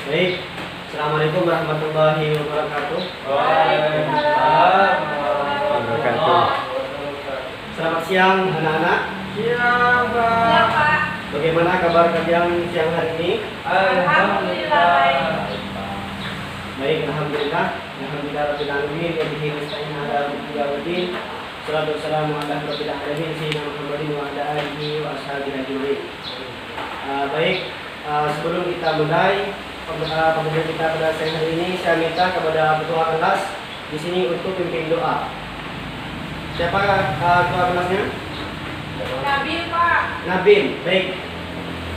Baik, Assalamualaikum warahmatullahi wabarakatuh. Waalaikumsalam warahmatullahi wabarakatuh. Selamat siang anak-anak. Siang, Pak. Bagaimana kabar kalian siang hari ini? Alhamdulillah. Baik, alhamdulillah. Alhamdulillah rabbil alamin wa bihi nasta'in ala umuri. Salatu wassalamu ala rabbil alamin sayyidina Muhammadin wa ala alihi wa ashabihi ajmain. Baik, sebelum kita mulai pembelajaran kita pada siang hari ini, saya minta kepada ketua kelas di sini untuk pimpin doa. Siapa ketua kelasnya? Nabil, Pak. Nabil. Baik.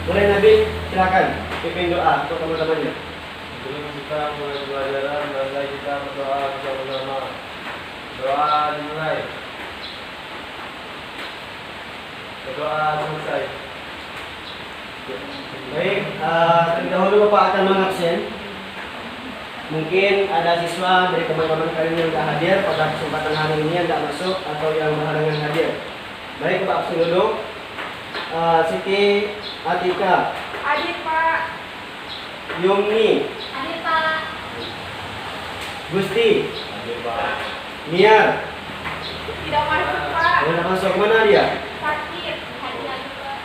Boleh Nabil, silakan pimpin doa untuk teman-temannya. Sebelum kita mulai pembelajaran, marilah kita berdoa bersama-sama. Doa dimulai. Berdoa selesai. Baik, terlebih dahulu Bapak akan mengabsen. Mungkin ada siswa dari teman-teman kalian yang tidak hadir pada kesempatan hari ini yang tidak masuk atau yang berhalangan hadir. Baik, Bapak absen dulu. Siti Atika, Adit, Pak. Yumni, Adit, Pak. Gusti, Lanjut, Pak. Niar. Tidak masuk, Pak. Tidak masuk, mana dia? Sakit. Hadir lagi, Pak.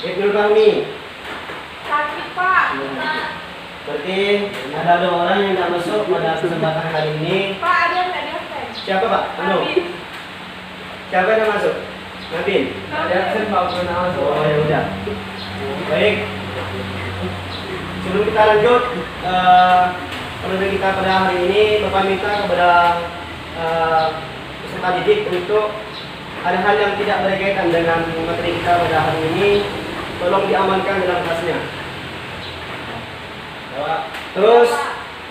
Ibnul Fahmi. Sakit, Pak. Berarti ada 2 orang yang tidak masuk pada kesempatan hari ini. Pak, ada yang tidak absen. Siapa Pak? Anu. Nabil. Siapa yang tidak masuk? Nabil. Ada absen, Pak. Pernah masuk. Oh ya udah. Baik. Sebelum kita lanjut, pembelajaran kita pada hari ini, Bapak minta kepada peserta didik untuk ada hal yang tidak berkaitan dengan materi kita pada hari ini, tolong diamankan dalam kelasnya. Terus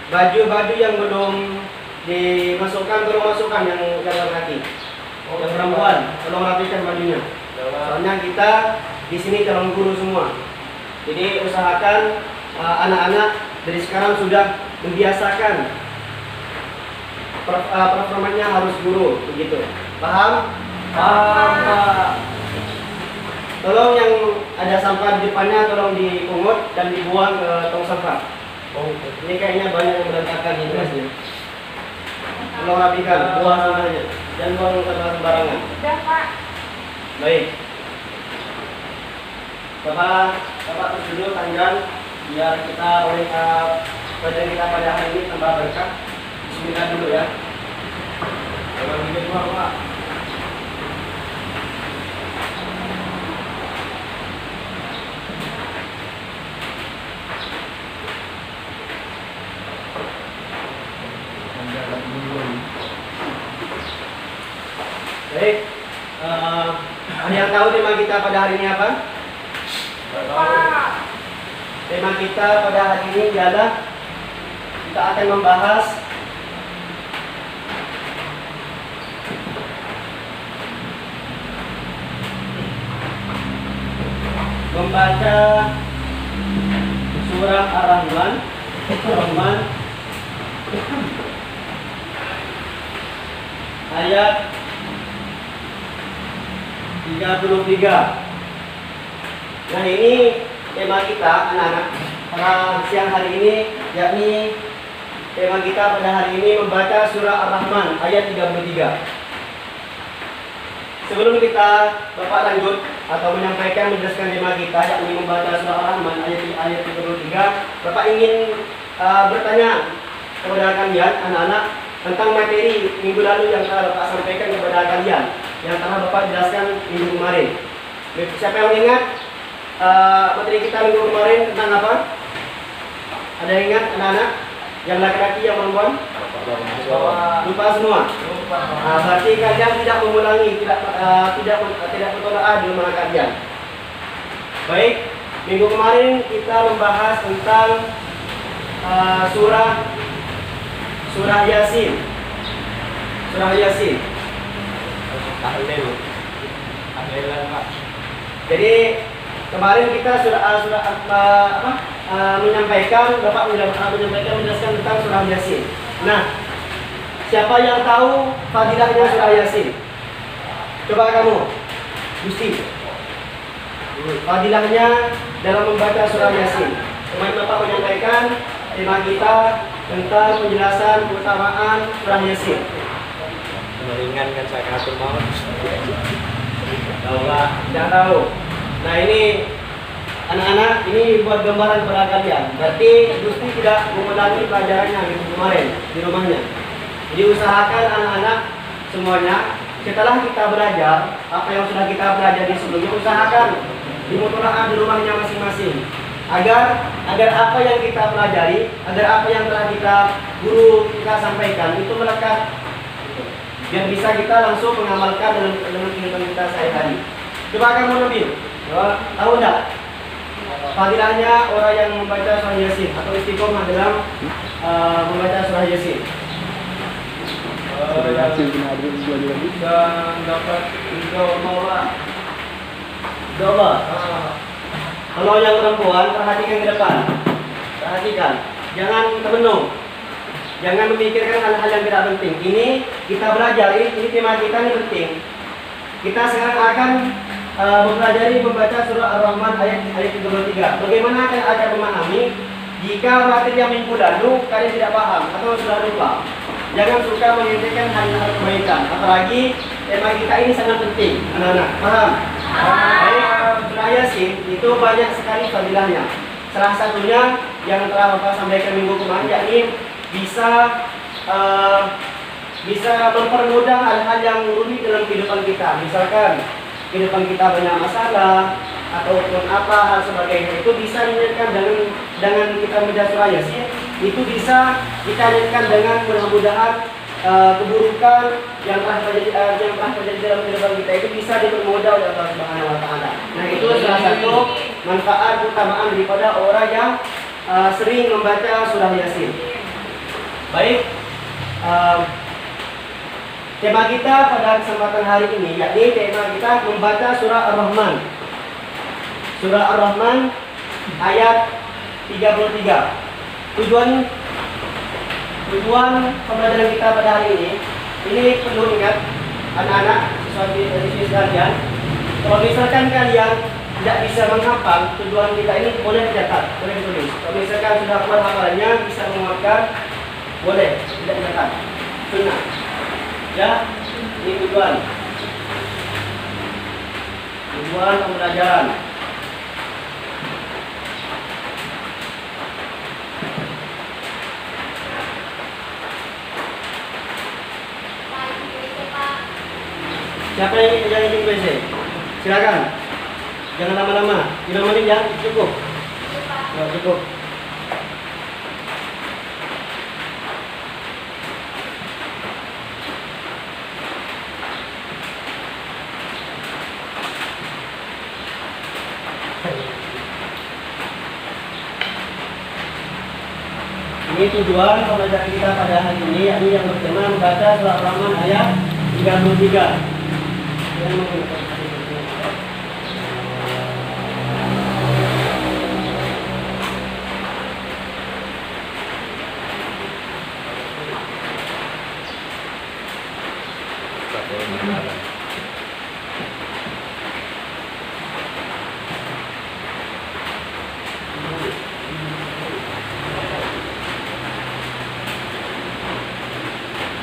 baju-baju yang belum dimasukkan, tolong masukkan yang jalan kaki. Yang perempuan, tolong rapikan bajunya. Soalnya kita di sini calon guru semua. Jadi usahakan anak-anak dari sekarang sudah membiasakan performanya harus guru, begitu. Paham? Paham, Pak. Tolong yang ada sampah di depannya tolong dipungut dan dibuang ke tong sampah. Oh, Ini kayaknya banyak yang berantakan di kelasnya. Tolong rapikan, buang sampahnya. Jangan buang sampah sembarangan. Sudah, Pak. Baik. Bapak terus dulu tangan biar kita oleh pelajaran kita pada hari ini tambah berkah. Bismillah dulu ya. jangan bikin uang, Pak. Baik. Ada yang tahu tema kita pada hari ini apa? Pak. Tema kita pada hari ini adalah kita akan membahas membaca surah Ar-Rahman ayat 33. Nah, ini tema kita anak-anak pada siang hari ini, yakni tema kita pada hari ini membaca surah Ar-Rahman ayat 33. Sebelum kita Bapak lanjut atau menyampaikan menjelaskan tema kita yakni membaca surah Ar-Rahman ayat 33, Bapak ingin bertanya kepada kalian anak-anak tentang materi minggu lalu yang telah Bapak sampaikan kepada kalian, yang telah Bapak jelaskan minggu kemarin. Siapa yang ingat materi kita minggu kemarin tentang apa? Ada yang ingat anak-anak? Yang laki-laki, yang perempuan? Lupa semua. Berarti kalian tidak mengulangi, tidak berdoa di rumah kalian. Baik, minggu kemarin kita membahas tentang surah Yasin. Surah Yasin. Tahlilan, Pak. Jadi kemarin kita menyampaikan, Bapak menjelaskan tentang surah Yasin. Nah, siapa yang tahu fadilahnya surah Yasin? Coba kamu, Gusti. Fadilahnya dalam membaca surah Yasin. Kemarin Bapak menyampaikan tema kita tentang penjelasan keutamaan surah Yasin. Meringankan sakaratul maut. Tahu nggak? Tidak tahu. Nah ini anak-anak ini buat gambaran pada kalian. Berarti Gusti tidak mengulangi pelajarannya gitu kemarin di rumahnya. Jadi usahakan anak-anak semuanya setelah kita belajar apa yang sudah kita pelajari sebelumnya, usahakan dimutolaah di rumahnya masing-masing agar apa yang kita pelajari, agar apa yang telah guru kita sampaikan itu melekat, biar bisa kita langsung mengamalkan dalam kehidupan kita sehari-hari. Coba kamu Nabil, tahu enggak fadilahnya orang yang membaca surah Yasin atau istiqomah dalam membaca surah Yasin? Dan dapat Allah. Coba. Kalau yang perempuan, perhatikan ke depan. Perhatikan. Jangan termenung. Jangan memikirkan hal-hal yang tidak penting. Ini kita belajar, ini tema kita ini penting. Kita sekarang akan mempelajari membaca surah Ar-Rahman ayat 33. Bagaimana kalian akan memahami jika materi yang minggu lalu kalian tidak paham atau sudah lupa? Jangan suka mengingatkan hal-hal kebaikan. Apalagi tema kita ini sangat penting, anak-anak. Paham? Baik, surah Yasin itu banyak sekali fadilahnya. Salah satunya yang telah Bapak sampaikan minggu kemarin, yakni bisa mempermudah hal-hal yang rumit dalam kehidupan kita. Misalkan kehidupan kita banyak masalah ataupun apa hal sebagainya, itu bisa diingatkan dengan kita membaca surah Yasin. Itu bisa kita ingatkan dengan mudah-mudahan keburukan yang telah terjadi dalam kehidupan kita itu bisa dipermudah oleh Allah Subhanahu wa taala. Nah, itu salah satu manfaat utamaan daripada orang yang sering membaca surah Yasin. Baik, tema kita pada kesempatan hari ini yakni tema kita membaca surah Ar-Rahman. Surah Ar-Rahman ayat 33. Tujuan pembelajaran kita pada hari ini perlu ingat anak-anak siswa sekalian. Kalau misalkan kalian tidak bisa menghafal tujuan kita ini, boleh dicatat, boleh ditulis. Kalau misalkan sudah kuat hafalannya, bisa menguatkan, boleh tidak dicatat. Sunnah. Ya, ini tujuan pembelajaran. Siapa yang ingin WC? Silakan. Jangan lama-lama. 5 menit ya, cukup. Ya, cukup. Ini tujuan pembelajaran kita pada hari ini, yakni yang bertema membaca surah Ar-Rahman ayat 33.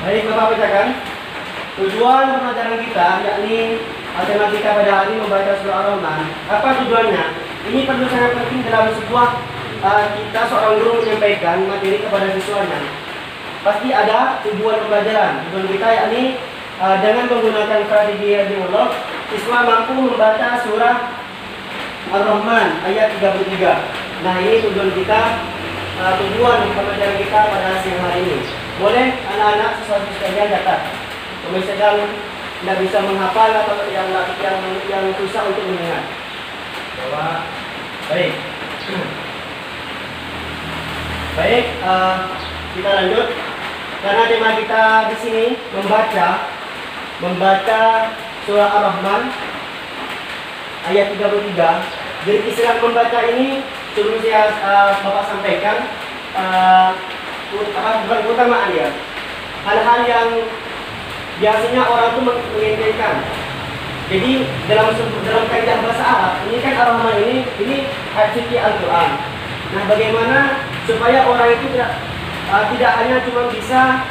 Baik, Bapak bacakan. Tujuan pembelajaran kita yakni tema kita pada hari ini membaca surah Ar-Rahman. Apa tujuannya? Ini perlu sangat penting dalam sebuah kita seorang guru menyampaikan materi kepada siswanya. Pasti ada tujuan pembelajaran. Tujuan kita yakni dengan menggunakan strategi Allah, siswa mampu membaca surah Ar-Rahman ayat 33. Nah, ini tujuan kita, tujuan pembelajaran kita pada siang hari ini. Boleh anak-anak siswa sekalian catat. Kalau misalkan tidak bisa menghafal atau yang susah untuk mendengar. Baik. Baik, kita lanjut. Karena tema kita di sini membaca surah Ar-Rahman ayat 33. Jadi istilah membaca ini sebelum saya Bapak sampaikan bukan keutamaan ya. Hal-hal yang biasanya orang itu menginginkan. Jadi dalam kaidah bahasa Arab, ini kan Ar-Rahman ini ayat suci Al-Quran. Nah, bagaimana supaya orang itu tidak hanya cuma bisa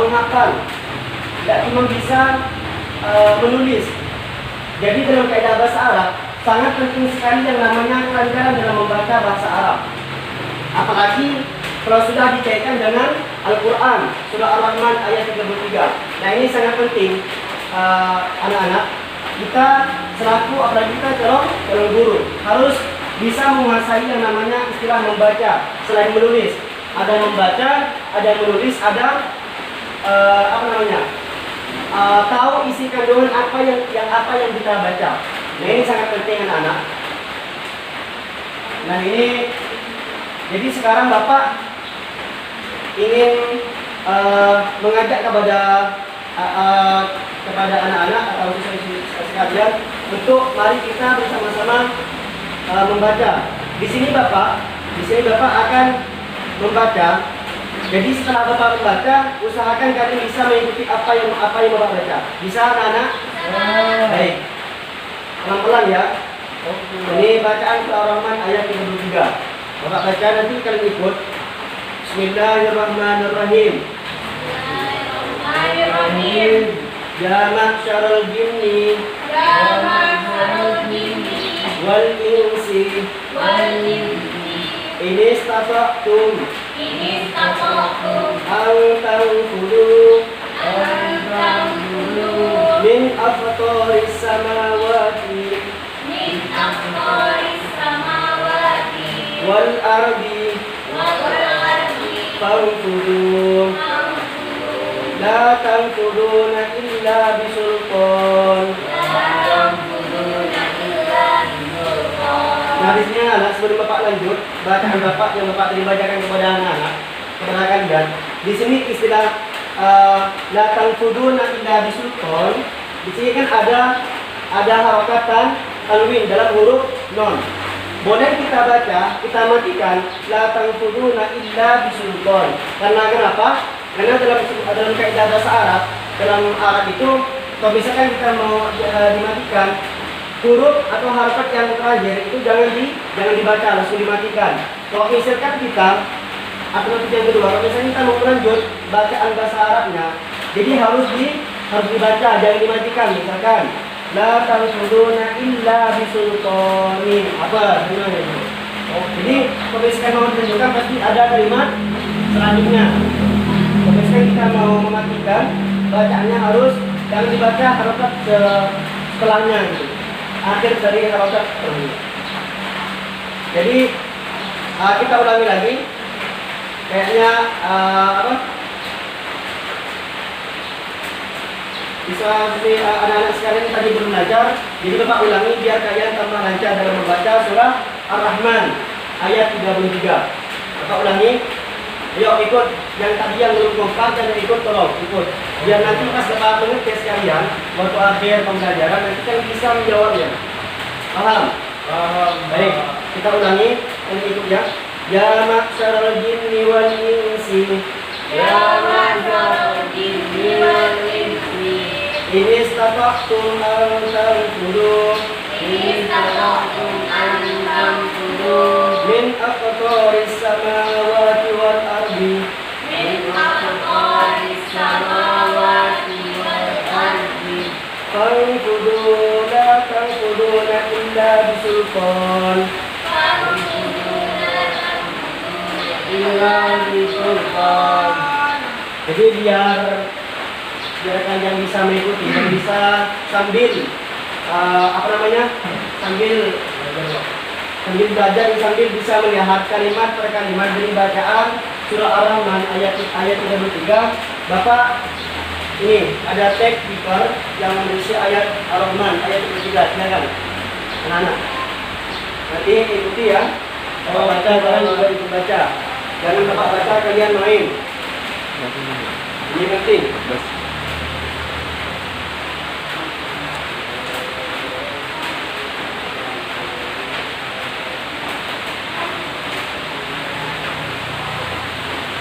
menghafal, tidak cuma bisa menulis. Jadi dalam kaidah bahasa Arab sangat penting sekali yang namanya kelancaran dalam membaca bahasa Arab. Apalagi kalau sudah dikaitkan dengan Al-Quran, surah Ar-Rahman ayat 33. Nah ini sangat penting anak-anak. Kita selaku, apalagi kita calon guru, harus bisa menguasai yang namanya istilah membaca. Selain menulis, ada membaca, ada menulis, ada tahu isi kandungan apa yang kita baca. Nah ini sangat penting anak-anak. Nah ini, jadi sekarang Bapak ingin mengajak kepada anak-anak atau siswa sekalian untuk mari kita bersama-sama membaca. Di sini Bapak akan membaca. Jadi setelah Bapak membaca, usahakan kalian bisa mengikuti apa yang Bapak baca. Bisa anak-anak? Baik. Pelan-pelan ya. Ini bacaan surah Ar-Rahman ayat 33. Bapak baca, nanti kalian ikut. Bismillahirrahmanirrahim. Bismillahirrahmanirrahim. Ya ma'syarul jinni Ya ma'syarul jinni wal insi wal insi in istata'tum in istata'tum an tanfudu an tanfudu min aqtaris samawati min aqtaris samawati wal ardi wal ardi fanfudu la tanfuduna illa bisultan. Nah di sini anak, sebelum Bapak lanjut bacaan Bapak yang Bapak tadi bacakan kepada anak-anak, kepada kalian, di sini istilah la tanfuduna illa bisultan, di sini kan ada harokatan tanwin dalam huruf non. Boleh kita baca, kita matikan la tanfuduna illa bisultan. Karena kenapa? Karena dalam kaidah bahasa Arab, dalam Arab itu kalau misalkan kita mau dimatikan, huruf atau harakat yang terakhir itu jangan dibaca, langsung dimatikan. Kalau misalkan kita alternatif yang kedua, kalau misalkan kita mau lanjut bacaan bahasa Arabnya, jadi harus dibaca, jangan dimatikan. Misalkan la tanfuduna illa bisultanin, apa sebenarnya itu? Jadi kalau misalkan mau menunjukkan pasti ada kalimat selanjutnya. Kalau misalkan kita mau mematikan, bacaannya harus jangan dibaca harakat setelahnya gitu. Akhir dari harokat tersebut. Jadi kita ulangi lagi. Kayaknya bisa seperti anak-anak sekalian tadi belum belajar. Jadi Bapak ulangi biar kalian tambah lancar dalam membaca surah Ar-Rahman ayat 33. Bapak ulangi. Ayo ikut, yang tadi yang belum kompak dan ikut tolong ikut. Biar nanti pas Bapak mengetes kalian waktu akhir pembelajaran nanti kan bisa menjawabnya. Paham? Paham. Baik, kita ulangi dan ikut ya. Ya ma'syarul jinni wal insi Ya ma'syarul jinni wal insi in istata'tum an tanfudu in istata'tum an tanfudu min aqtaris samawati wal ardi min aqtaris samawati wal ardi fanfudu la tanfuduna illa bisultan illa bisultan. Jadi biar kalian bisa mengikuti dan bisa sambil sambil belajar sambil bisa melihat kalimat per kalimat dari bacaan surah Ar-Rahman ayat 33. Bapak ini ada teks speaker yang berisi ayat Ar-Rahman ayat 33. Silakan anak-anak. Nanti ikuti ya. Bapak baca, kalian juga ikut baca. Jangan Bapak baca kalian main. Ini penting.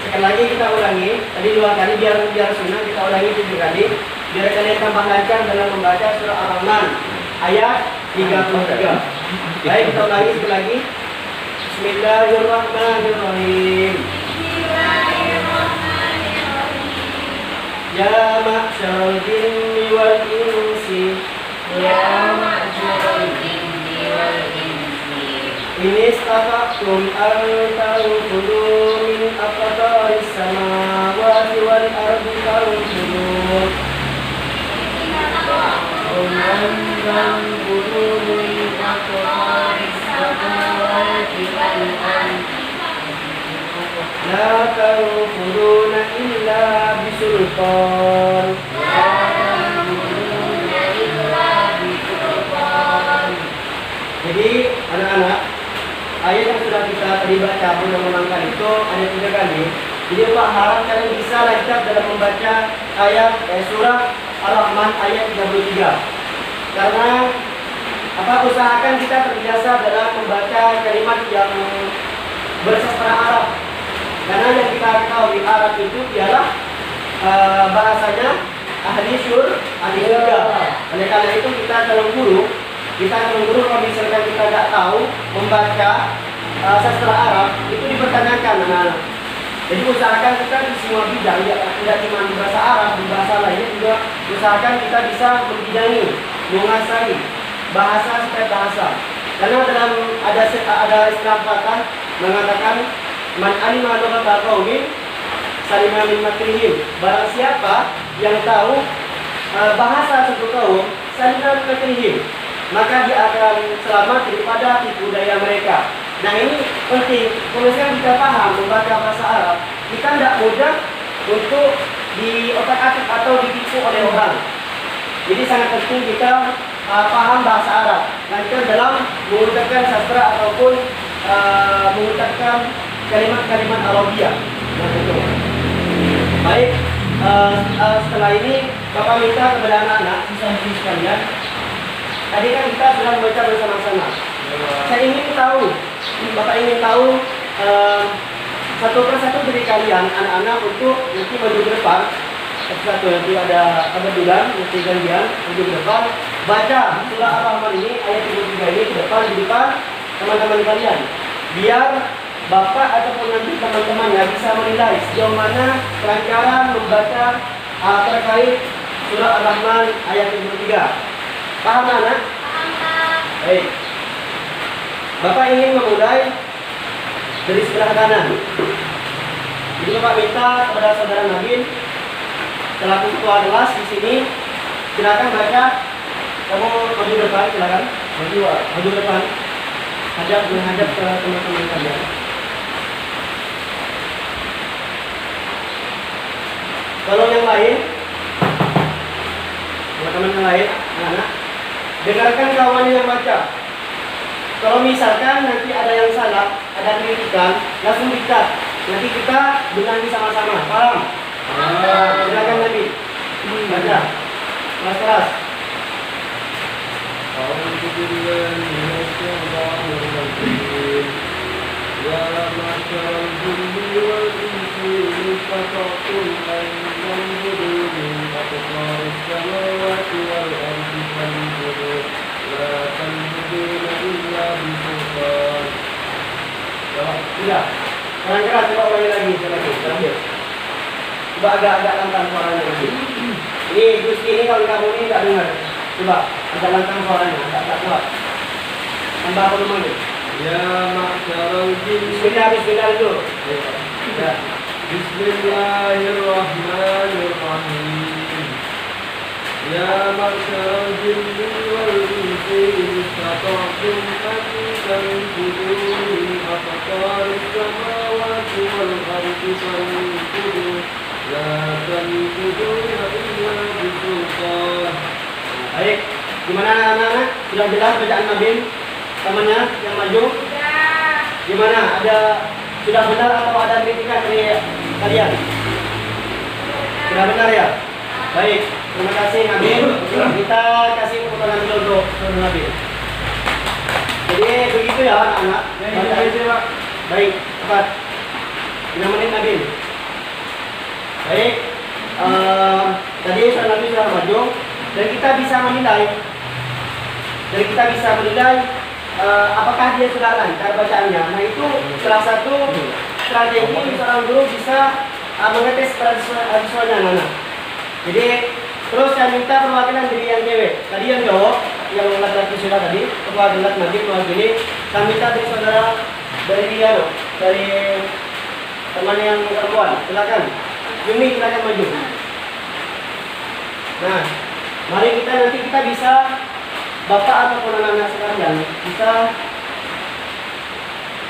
Sekali lagi kita ulangi. Tadi 2 kali biar sunnah, kita ulangi 7 kali. Biar kalian tambah lancar dalam membaca surah Ar-Rahman ayat 33. Baik, kita ulangi sekali lagi. Bismillahirrahmanirrahim. Ya ma'syaral jinni wal insi Ya ma'syaral jinni wal insi in istata'tum an tanfudu min aqtaris samawati wal ardi fanfudu Man tanfudu min aqtaris samawati wal ardi la tanfuduna illa bisultan. La tanfuduna illa bisultan. Jadi anak-anak, ayat yang sudah kita tadi baca mengulang-ulangkan itu ada 3 kali. Jadi Pak harap kalian bisa lancar dalam membaca ayat surah Ar-Rahman ayat 33. Karena usahakan kita terbiasa dalam membaca kalimat yang bersastra Arab. Karena yang kita ketahui Arab itu ialah bahasanya ahli surga. Oleh karena itu kita calon guru kalau misalkan kita tidak tahu membaca sastra Arab itu dipertanyakan anak-anak. Jadi usahakan kita di semua bidang, ya, tidak cuma di bahasa Arab, di bahasa lainnya juga usahakan kita bisa membidangi, menguasai bahasa setiap bahasa. Karena dalam ada istilah patah mengatakan man alima lughata qaumin salima min makrihim. Barang siapa yang tahu bahasa suku kaum salima min makrihim, maka dia akan selamat daripada tipu daya mereka. Nah ini penting, kalau misalkan kita paham membaca bahasa Arab, kita tidak mudah untuk diotak-atik atau ditipu oleh orang. Jadi sangat penting kita paham bahasa Arab, lancar dalam mengucapkan sastra ataupun mengucapkan kalimat-kalimat Arabiah. Nah itu. Baik, setelah ini Bapak minta kepada anak-anak, siswa-siswi sekalian, tadi kan kita sudah membaca bersama-sama. Saya ingin tahu, Bapak ingin tahu satu persatu dari kalian anak-anak untuk nanti maju ke depan. Satu nanti ada kebetulan nanti gantian maju ke depan, baca surah Ar-Rahman ini ayat 33 ini di depan teman-teman kalian, biar Bapak ataupun nanti teman-temannya bisa menilai sejauh mana kelancaran membaca terkait surah Ar-Rahman ayat 33. Paham anak? Baik. Bapak ingin memulai dari sebelah kanan. Jadi Bapak minta kepada saudara Nabil selaku ketua kelas di sini, silakan baca. Kamu maju depan, silakan. Maju depan. Menghadap ke teman-teman kalian. Kalau yang lain, teman-teman yang lain, anak-anak, dengarkan kawannya yang baca. Kalau misalkan nanti ada yang salah, ada kritikan, langsung dikat. Nanti kita benahi sama-sama. Paham? Silakan Nabi. Baca. Keras-keras. Ya ma'syaral jinni wal insi in istata'tum an tanfudu min aqtaris samawati wal ardi fanfudu la tanfuduna illa bisultan. Tidak. Keras-keras, coba ulangi lagi. Terakhir. Coba agak-agak lantang suaranya lagi. Ini Gusti ini kalau kamu ini tidak dengar. Coba agak lantang suaranya, agak kuat. Tambah apa namanya? Ya ma'syaral jinni. Bismillah dulu. Ya. Bismillahirrahmanirrahim. Ya ma'syaral jinni wal insi in istata'tum an tanfudu min aqtaris samawati wal ardi fanfudu la tanfuduna illa bisultan. Baik. Gimana anak-anak? Sudah jelas bacaan Nabil? Temannya yang maju? Gimana? Sudah benar atau ada kritikan dari kalian? Sudah benar ya? Baik, terima kasih Nabil. Kita kasih tepuk tangan dulu untuk Saudara Nabil. Jadi begitu ya anak-anak. Baik, cepat. 5 menit Nabil. Baik. Tadi Saudara Nabil sudah maju dan kita bisa menilai apakah dia sudah lancar bacaannya. Nah itu salah satu strategi seorang guru bisa mengetes siswanya anak-anak. Jadi terus saya minta perwakilan dari yang cewek. Tadi yang cowok, yang laki-laki sudah tadi, perwakilan lagi mewakili. Saya minta dari saudara dari teman yang perempuan, silakan. Yumi, silakan maju. Nah, mari nanti kita bisa, bapak ataupun anak-anak sekalian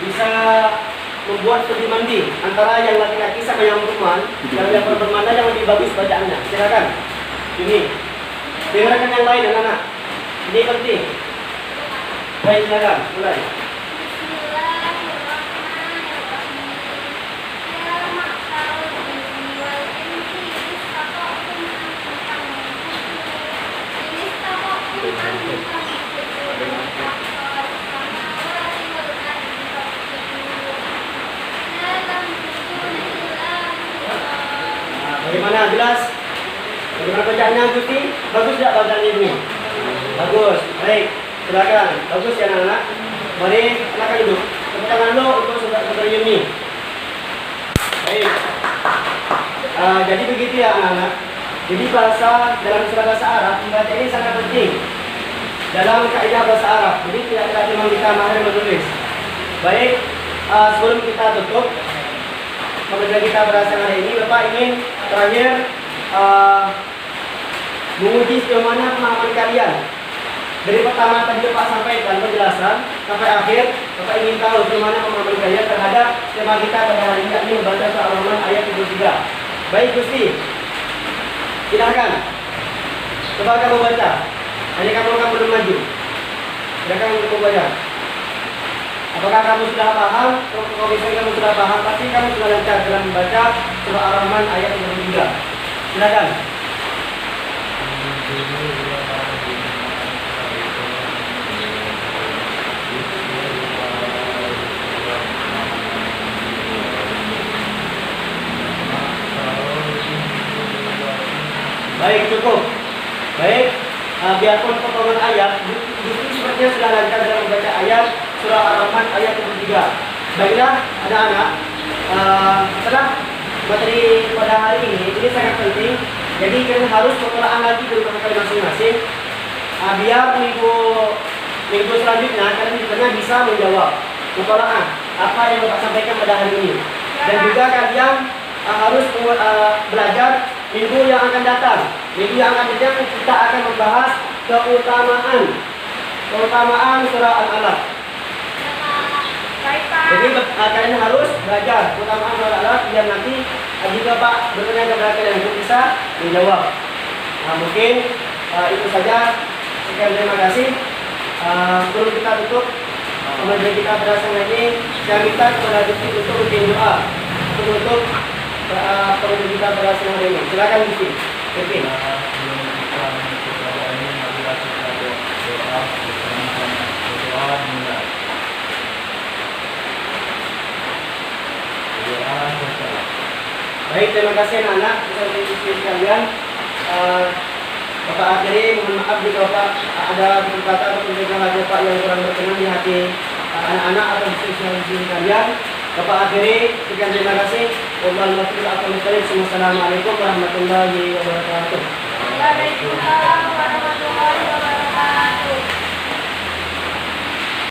bisa membuat studi mandi antara yang laki-laki sama yang perempuan. Yang perempuan mana yang lebih bagus bacaannya? Silakan. Yumi, dengarkan yang lain anak-anak. Ini penting. Baik, silakan. Mulai. Bagaimana, jelas? Bagaimana bacaannya Gusti? Bagus tidak bacaannya ini? Bagus. Baik, silakan. Bagus ya anak-anak. Mari silakan duduk. Tepuk tangan dulu untuk saudara Yumi. Baik. Jadi begitu ya anak-anak. Jadi dalam istilah bahasa Arab membaca ini sangat penting dalam kaidah bahasa Arab. Jadi tidak cuma kita mahir menulis. Baik, sebelum kita tutup pembelajaran kita pada siang hari ini, Bapak ingin terakhir menguji sejauh mana pemahaman kalian. Dari pertama tadi Bapak sampaikan penjelasan sampai akhir, Bapak ingin tahu sejauh mana pemahaman kalian terhadap tema kita pada hari ini membaca surah Al-Rahman ayat 73. Baik Gusti, silakan. Coba kamu baca. Hanya kamu belum maju. Silakan untuk membaca. Apakah kamu sudah paham? Kalau misalnya kamu sudah paham, pasti kamu sudah lancar dalam membaca surah Ar-Rahman ayat 73. Silakan. Baik, cukup. Baik, biarpun potongan ayat, Gusti sepertinya sudah lancar dalam membaca ayat surah Ar-Rahman ayat 73. Baiklah, anak-anak, setelah materi pada hari ini sangat penting. Jadi kalian harus mengulang lagi dari kalian masing-masing. Biar minggu selanjutnya kalian juga bisa menjawab mengulang apa yang Bapak sampaikan pada hari ini. Dan juga kalian harus belajar minggu yang akan datang. Minggu yang akan datang kita akan membahas keutamaan surah Al-Alaq. Jadi kalian harus belajar keutamaan surah Al-Alaq biar nanti jika Pak bertanya kepada kalian untuk bisa menjawab. Mungkin itu saja. Sekian, terima kasih. Sebelum kita tutup pembelajaran kita pada siang ini, saya minta kepada Gusti untuk bikin doa untuk pembelajaran kita pada siang ini. Silakan Gusti. Oke. Baik, terima kasih anak-anak, bisa sekalian. Bapak akhiri, mohon maaf jika Bapak ada berkata atau penjelasan Bapak yang kurang berkenan di hati anak-anak atau siswa-siswi kalian. Bapak akhiri, sekian terima kasih. Wassalamualaikum warahmatullahi wabarakatuh. Waalaikumsalam warahmatullahi wabarakatuh.